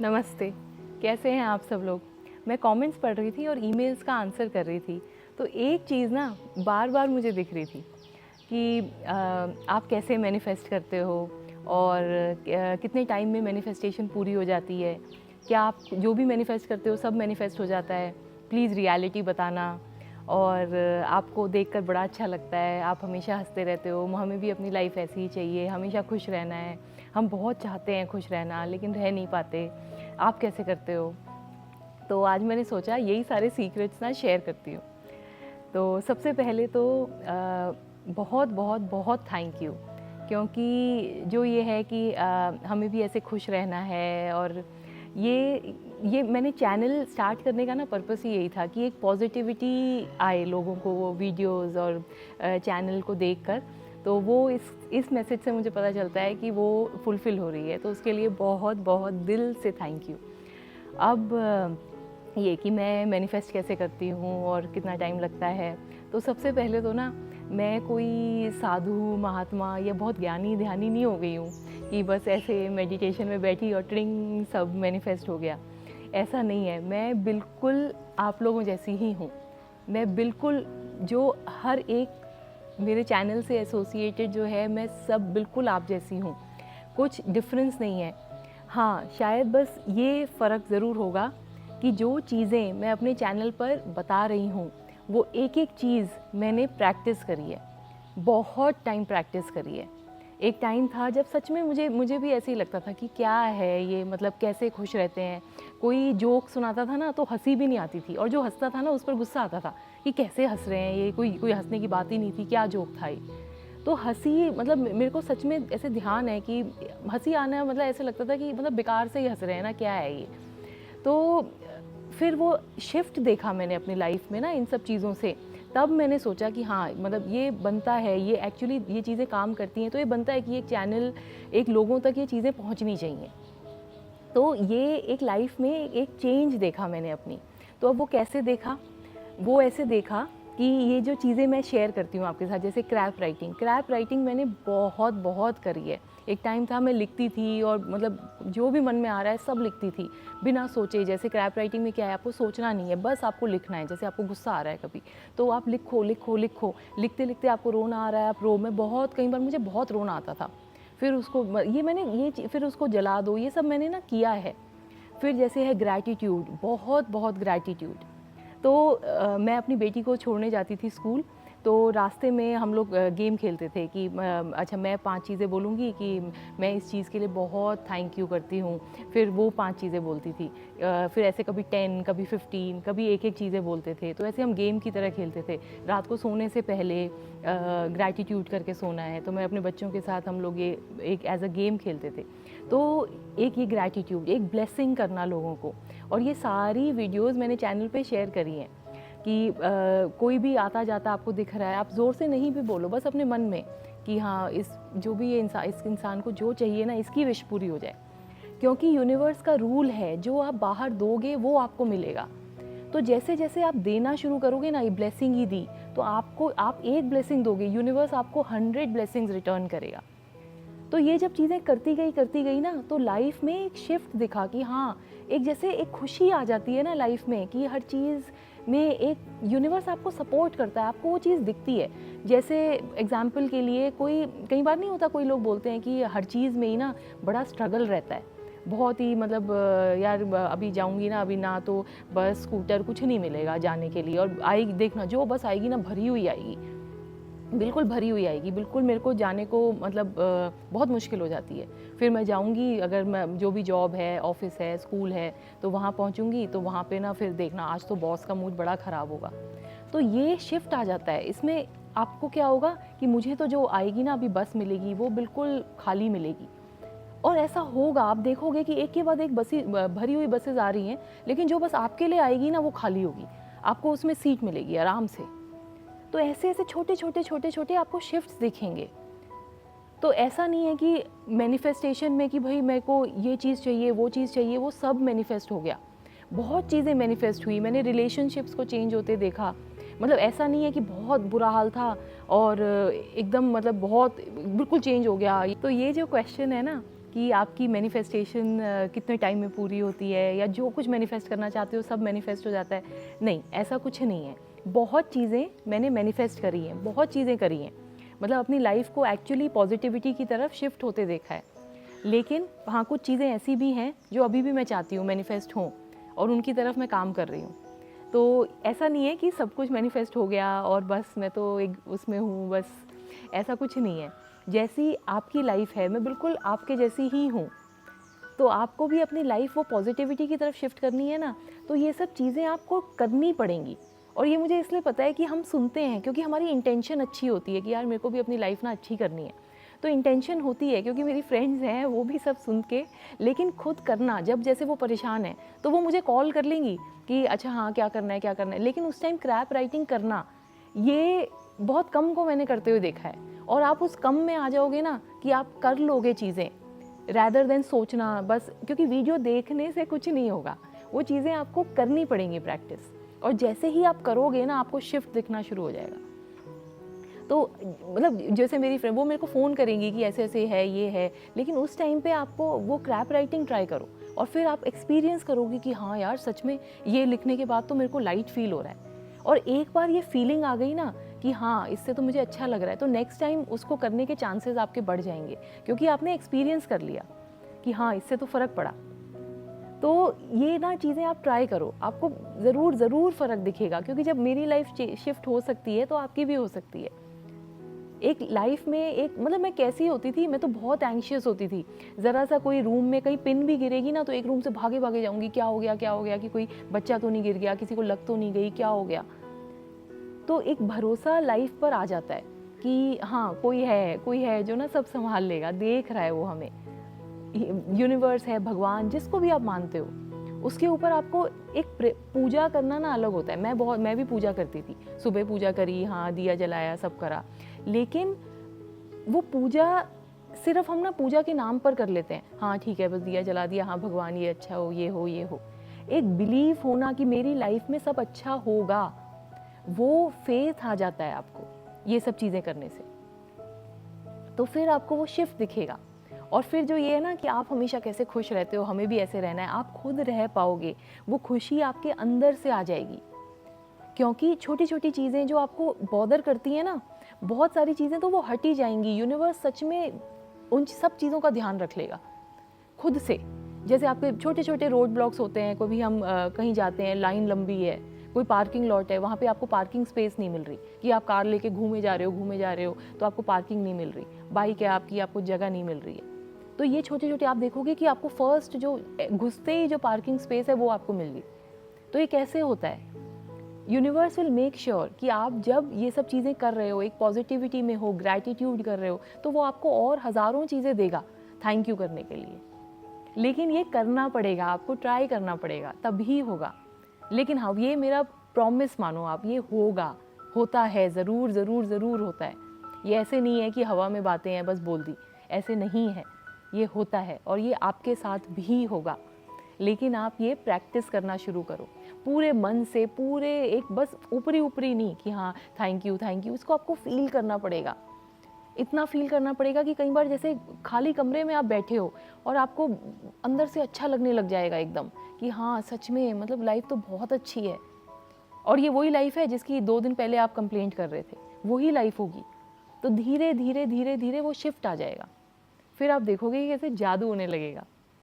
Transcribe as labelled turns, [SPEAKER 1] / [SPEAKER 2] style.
[SPEAKER 1] नमस्ते, कैसे हैं आप सब लोग? मैं कमेंट्स पढ़ रही थी और ईमेल्स का आंसर कर रही थी, तो एक चीज़ ना बार-बार मुझे दिख रही थी कि आप कैसे मैनिफेस्ट करते हो और कितने टाइम में मैनिफेस्टेशन पूरी हो जाती है? क्या आप जो भी मैनिफेस्ट करते हो सब मैनिफेस्ट हो जाता है? प्लीज़ रियलिटी बताना। और आपको देखकर बड़ा अच्छा लगता है, आप हमेशा हँसते रहते हो, हमें भी अपनी लाइफ ऐसी ही चाहिए, हमेशा खुश रहना है। हम बहुत चाहते हैं खुश रहना लेकिन रह नहीं पाते। आप कैसे करते हो? तो आज मैंने सोचा यही सारे सीक्रेट्स ना शेयर करती हूँ। तो सबसे पहले तो बहुत बहुत बहुत थैंक यू, क्योंकि जो ये है कि हमें भी ऐसे खुश रहना है। और ये मैंने चैनल स्टार्ट करने का ना पर्पस ही यही था कि एक पॉजिटिविटी आए लोगों को वो वीडियोस और चैनल को देखकर। तो वो इस मैसेज से मुझे पता चलता है कि वो फुलफ़िल हो रही है, तो उसके लिए बहुत बहुत दिल से थैंक यू। अब ये कि मैं मैनिफेस्ट कैसे करती हूँ और कितना टाइम लगता है। तो सबसे पहले तो ना मैं कोई साधु महात्मा या बहुत ज्ञानी ध्यानी नहीं हो गई हूँ कि बस ऐसे मेडिटेशन में बैठी और ट्रिंग सब मैनिफेस्ट हो गया। ऐसा नहीं है, मैं बिल्कुल आप लोगों जैसी ही हूँ। मैं बिल्कुल जो हर एक मेरे चैनल से एसोसिएटेड जो है, मैं सब बिल्कुल आप जैसी हूँ, कुछ डिफरेंस नहीं है। हाँ, शायद बस ये फ़र्क ज़रूर होगा कि जो चीज़ें मैं अपने चैनल पर बता रही हूँ, वो एक-एक चीज़ मैंने प्रैक्टिस करी है, बहुत टाइम प्रैक्टिस करी है। एक टाइम था जब सच में मुझे भी ऐसे ही लगता था कि क्या है ये, मतलब कैसे खुश रहते हैं। कोई जोक सुनाता था ना तो हँसी भी नहीं आती थी, और जो हँसता था ना उस पर गुस्सा आता था कि कैसे हँस रहे हैं ये, कोई हँसने की बात ही नहीं थी, क्या जोक था ये। तो हँसी, मतलब मेरे को सच में ऐसे ध्यान है कि हँसी आना, मतलब ऐसे लगता था कि मतलब बेकार से ही हँस रहे हैं ना, क्या है ये। तो फिर वो शिफ्ट देखा मैंने अपनी लाइफ में ना इन सब चीज़ों से। तब मैंने सोचा कि हाँ, मतलब ये बनता है, ये एक्चुअली ये चीज़ें काम करती हैं, तो ये बनता है कि एक चैनल, एक लोगों तक ये चीज़ें पहुँचनी चाहिए। तो ये एक लाइफ में एक चेंज देखा मैंने अपनी। तो अब वो कैसे देखा? वो ऐसे देखा कि ये जो चीज़ें मैं शेयर करती हूँ आपके साथ, जैसे क्रैप राइटिंग मैंने बहुत बहुत करी है। एक टाइम था मैं लिखती थी और मतलब जो भी मन में आ रहा है सब लिखती थी, बिना सोचे। जैसे क्रैप राइटिंग में क्या है, आपको सोचना नहीं है, बस आपको लिखना है। जैसे आपको गुस्सा आ रहा है कभी, तो आप लिखो लिखो लिखो, लिखते लिखते आपको रोना आ रहा है, आप रो। मैं बहुत, कई बार मुझे बहुत रोना आता था। फिर उसको फिर उसको जला दो, ये सब मैंने ना किया है। फिर जैसे है ग्रैटिट्यूड, बहुत बहुत ग्रैटिट्यूड। तो मैं अपनी बेटी को छोड़ने जाती थी स्कूल, तो रास्ते में हम लोग गेम खेलते थे कि अच्छा, मैं 5 चीज़ें बोलूँगी कि मैं इस चीज़ के लिए बहुत थैंक यू करती हूँ। फिर वो 5 चीज़ें बोलती थी। फिर ऐसे कभी 10, कभी 15, कभी एक-एक चीज़ें बोलते थे। तो ऐसे हम गेम की तरह खेलते थे। रात को सोने से पहले ग्रैटिट्यूड करके सोना है, तो मैं अपने बच्चों के साथ हम लोग ये एक एज़ अ गेम खेलते थे। तो एक ये ग्रैटिट्यूड, एक ब्लेसिंग करना लोगों को। और ये सारी वीडियोज़ मैंने चैनल पे शेयर करी हैं कि कोई भी आता जाता आपको दिख रहा है, आप ज़ोर से नहीं भी बोलो, बस अपने मन में कि हाँ, इस इंसान को जो चाहिए ना, इसकी विश पूरी हो जाए। क्योंकि यूनिवर्स का रूल है, जो आप बाहर दोगे वो आपको मिलेगा। तो जैसे जैसे आप देना शुरू करोगे ना, ये ब्लेसिंग ही दी, तो आप एक ब्लेसिंग दोगे, यूनिवर्स आपको 100 ब्लेसिंग्स रिटर्न करेगा। तो ये जब चीज़ें करती गई ना, तो लाइफ में एक शिफ्ट दिखा कि हाँ, एक जैसे एक खुशी आ जाती है ना लाइफ में, कि हर चीज़ में एक यूनिवर्स आपको सपोर्ट करता है, आपको वो चीज़ दिखती है। जैसे एग्जाम्पल के लिए, कोई कई बार नहीं होता, कोई लोग बोलते हैं कि हर चीज़ में ही ना बड़ा स्ट्रगल रहता है, बहुत ही, मतलब यार अभी जाऊंगी ना, अभी ना तो बस स्कूटर, कुछ नहीं मिलेगा जाने के लिए, और आएगी, देखना जो बस आएगी ना भरी हुई आएगी, बिल्कुल भरी हुई आएगी, बिल्कुल मेरे को जाने को, मतलब बहुत मुश्किल हो जाती है। फिर मैं जाऊंगी, अगर मैं जो भी जॉब है, ऑफिस है, स्कूल है, तो वहाँ पहुँचूंगी, तो वहाँ पे ना फिर देखना आज तो बॉस का मूड बड़ा ख़राब होगा। तो ये शिफ्ट आ जाता है इसमें। आपको क्या होगा कि मुझे तो जो आएगी ना अभी बस मिलेगी, वो बिल्कुल खाली मिलेगी। और ऐसा होगा, आप देखोगे कि एक के बाद एक भरी हुई बसेज आ रही हैं, लेकिन जो बस आपके लिए आएगी ना, वो खाली होगी, आपको उसमें सीट मिलेगी आराम से। तो ऐसे ऐसे छोटे छोटे आपको शिफ्ट्स दिखेंगे। तो ऐसा नहीं है कि मैनिफेस्टेशन में कि भाई मेरे को ये चीज़ चाहिए, वो चीज़ चाहिए, वो सब मैनिफेस्ट हो गया। बहुत चीज़ें मैनिफेस्ट हुई, मैंने रिलेशनशिप्स को चेंज होते देखा। मतलब ऐसा नहीं है कि बहुत बुरा हाल था और एकदम, मतलब बहुत बिल्कुल चेंज हो गया। तो ये जो क्वेश्चन है ना, कि आपकी मैनिफेस्टेशन कितने टाइम में पूरी होती है या जो कुछ मैनिफेस्ट करना चाहते हो सब मैनिफेस्ट हो जाता है। नहीं, ऐसा कुछ नहीं है। बहुत चीज़ें मैंने मैनिफेस्ट करी हैं, बहुत चीज़ें करी हैं, मतलब अपनी लाइफ को एक्चुअली पॉजिटिविटी की तरफ शिफ्ट होते देखा है। लेकिन हाँ, कुछ चीज़ें ऐसी भी हैं जो अभी भी मैं चाहती हूँ मैनिफेस्ट हों और उनकी तरफ मैं काम कर रही हूँ। तो ऐसा नहीं है कि सब कुछ मैनिफेस्ट हो गया और बस मैं तो एक उसमें हूँ, बस ऐसा कुछ नहीं है। जैसी आपकी लाइफ है, मैं बिल्कुल आपके जैसी ही हूँ, तो आपको भी अपनी लाइफ वो पॉजिटिविटी की तरफ शिफ्ट करनी है ना, तो ये सब चीज़ें आपको करनी पड़ेंगी। और ये मुझे इसलिए पता है कि हम सुनते हैं क्योंकि हमारी इंटेंशन अच्छी होती है कि यार मेरे को भी अपनी लाइफ ना अच्छी करनी है, तो इंटेंशन होती है। क्योंकि मेरी फ्रेंड्स हैं वो भी सब सुन के, लेकिन खुद करना, जब जैसे वो परेशान है तो वो मुझे कॉल कर लेंगी कि अच्छा हाँ क्या करना है क्या करना है, लेकिन उस टाइम क्रैप राइटिंग करना ये बहुत कम को मैंने करते हुए देखा है। और आप उस कम में आ जाओगे ना कि आप कर लोगे चीज़ें रैदर देन सोचना बस, क्योंकि वीडियो देखने से कुछ नहीं होगा, वो चीज़ें आपको करनी पड़ेंगी प्रैक्टिस। और जैसे ही आप करोगे ना आपको शिफ्ट दिखना शुरू हो जाएगा। तो मतलब जैसे मेरी फ्रेंड वो मेरे को फ़ोन करेंगी कि ऐसे ऐसे है ये है, लेकिन उस टाइम पे आपको वो क्रैप राइटिंग ट्राई करो और फिर आप एक्सपीरियंस करोगे कि हाँ यार सच में ये लिखने के बाद तो मेरे को लाइट फील हो रहा है। और एक बार ये फीलिंग आ गई ना कि हाँ इससे तो मुझे अच्छा लग रहा है, तो नेक्स्ट टाइम उसको करने के चांसेस आपके बढ़ जाएंगे, क्योंकि आपने एक्सपीरियंस कर लिया कि हाँ इससे तो फ़र्क पड़ा। तो ये ना चीज़ें आप ट्राई करो, आपको ज़रूर फ़र्क दिखेगा, क्योंकि जब मेरी लाइफ शिफ्ट हो सकती है तो आपकी भी हो सकती है। एक लाइफ में एक मतलब मैं कैसी होती थी, मैं तो बहुत एंग्शियस होती थी। ज़रा सा कोई रूम में कहीं पिन भी गिरेगी ना तो एक रूम से भागे भागे जाऊंगी, क्या हो गया कि कोई बच्चा तो नहीं गिर गया, किसी को लग तो नहीं गई, क्या हो गया। तो एक भरोसा लाइफ पर आ जाता है कि हाँ कोई है जो ना सब संभाल लेगा, देख रहा है वो हमें, यूनिवर्स है, भगवान, जिसको भी आप मानते हो उसके ऊपर आपको एक पूजा करना ना अलग होता है। मैं भी पूजा करती थी, सुबह पूजा करी, हाँ दिया जलाया, सब करा, लेकिन वो पूजा सिर्फ हम ना पूजा के नाम पर कर लेते हैं। हाँ ठीक है बस दिया जला दिया, हाँ भगवान ये अच्छा हो ये हो ये हो। एक बिलीफ होना कि मेरी लाइफ में सब अच्छा होगा, वो फेथ आ जाता है आपको ये सब चीज़ें करने से, तो फिर आपको वो शिफ्ट दिखेगा। और फिर जो ये है ना कि आप हमेशा कैसे खुश रहते हो, हमें भी ऐसे रहना है, आप खुद रह पाओगे, वो खुशी आपके अंदर से आ जाएगी। क्योंकि छोटी छोटी चीज़ें जो आपको बॉदर करती हैं ना, बहुत सारी चीज़ें तो वो हट ही जाएंगी। यूनिवर्स सच में उन सब चीज़ों का ध्यान रख लेगा खुद से। जैसे आपके छोटे छोटे रोड ब्लॉक्स होते हैं, कभी हम कहीं जाते हैं, लाइन लंबी है, कोई पार्किंग लॉट है, वहाँ पे आपको पार्किंग स्पेस नहीं मिल रही, कि आप कार लेके घूमे जा रहे हो तो आपको पार्किंग नहीं मिल रही, बाइक है आपकी, आपको जगह नहीं मिल रही है। तो ये छोटे छोटे आप देखोगे कि आपको फर्स्ट जो घुसते ही जो पार्किंग स्पेस है वो आपको मिल गई। तो ये कैसे होता है? यूनिवर्स विल मेक श्योर कि आप जब ये सब चीज़ें कर रहे हो, एक पॉजिटिविटी में हो, ग्रैटिट्यूड कर रहे हो, तो वो आपको और हज़ारों चीज़ें देगा थैंक यू करने के लिए। लेकिन ये करना पड़ेगा, आपको ट्राई करना पड़ेगा, तभी होगा। लेकिन हाँ ये मेरा प्रॉमिस मानो आप, ये होगा, होता है, ज़रूर होता है। ये ऐसे नहीं है कि हवा में बातें हैं बस बोल दी, ऐसे नहीं है, ये होता है और ये आपके साथ भी होगा। लेकिन आप ये प्रैक्टिस करना शुरू करो पूरे मन से, पूरे एक बस ऊपरी नहीं कि हाँ थैंक यू, इसको आपको फील करना पड़ेगा। इतना फील करना पड़ेगा कि कई बार जैसे खाली कमरे में आप बैठे हो और आपको अंदर से अच्छा लगने लग जाएगा एकदम कि हाँ सच में मतलब लाइफ तो बहुत अच्छी है। और ये वही लाइफ है जिसकी 2 दिन पहले आप कंप्लेंट कर रहे थे, वही लाइफ होगी। तो धीरे धीरे वो शिफ्ट आ जाएगा, फिर आप देखोगे कि कैसे जादू होने लगेगा।